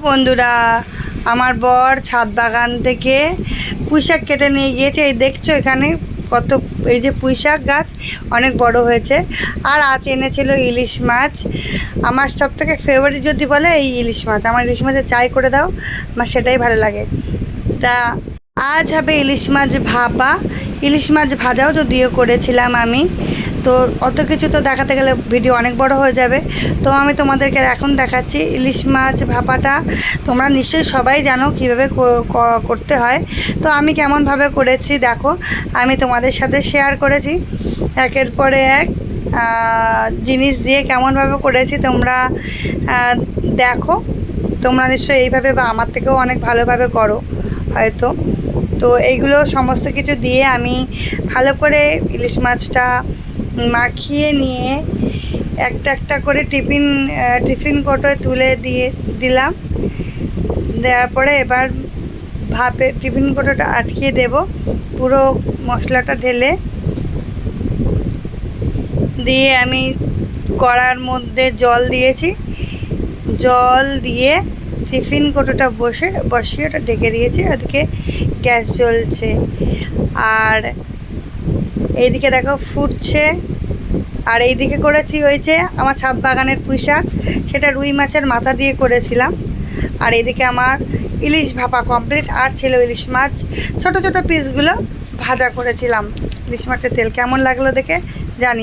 বন্ধুরা, আমার বর ছাদ বাগান থেকে পুঁইশাক কেটে নিয়ে গিয়েছে। এই দেখছো এখানে কত, এই যে পুঁইশাক গাছ অনেক বড় হয়েছে। আর আজ এনেছিল ইলিশ মাছ। আমার সব থেকে ফেভারিট যদি বলে এই ইলিশ মাছ। আমার ইলিশ মাছের চাই করে দাও, আমার সেটাই ভালো লাগে। তা আজ হবে ইলিশ মাছ ভাপা। ইলিশ মাছ ভাজাও যদিও করেছিলাম আমি। তো অত কিছু তো দেখাতে গেলে ভিডিও অনেক বড় হয়ে যাবে। তো আমি তোমাদেরকে এখন দেখাচ্ছি ইলিশ মাছ ভাপাটা। তোমরা নিশ্চয়ই সবাই জানো কীভাবে করতে হয়। তো আমি কেমনভাবে করেছি দেখো, আমি তোমাদের সাথে শেয়ার করেছি একের পরে এক জিনিস দিয়ে কেমনভাবে করেছি। তোমরা দেখো, তোমরা নিশ্চয়ই এইভাবে বা আমার থেকেও অনেক ভালোভাবে করো হয়তো। তো এইগুলো সমস্ত কিছু দিয়ে আমি ভালো করে ইলিশ মাছটা মাখিয়ে নিয়ে একটা একটা করে টিফিন কৌটোয় তুলে দিলাম। দেওয়ার পরে এবার টিফিন কৌটোটা আটকিয়ে দেব। পুরো মশলাটা ঢেলে দিয়ে আমি কড়ার মধ্যে জল দিয়েছি। জল দিয়ে টিফিন কৌটোটা বসিয়ে ওটা ঢেকে দিয়েছি। ওদিকে গ্যাস জ্বলছে আর এইদিকে দেখো ফুটছে। আর এইদিকে করেছি ওই যে আমার ছাদ বাগানের পুঁইশাক, সেটা রুই মাছের মাথা দিয়ে করেছিলাম। আর এইদিকে আমার ইলিশ ভাপা কমপ্লিট। আর ছিল ইলিশ মাছ, ছোট ছোট পিসগুলো ভাজা করেছিলাম। ইলিশ মাছের তেল কেমন লাগলো দেখে জানি।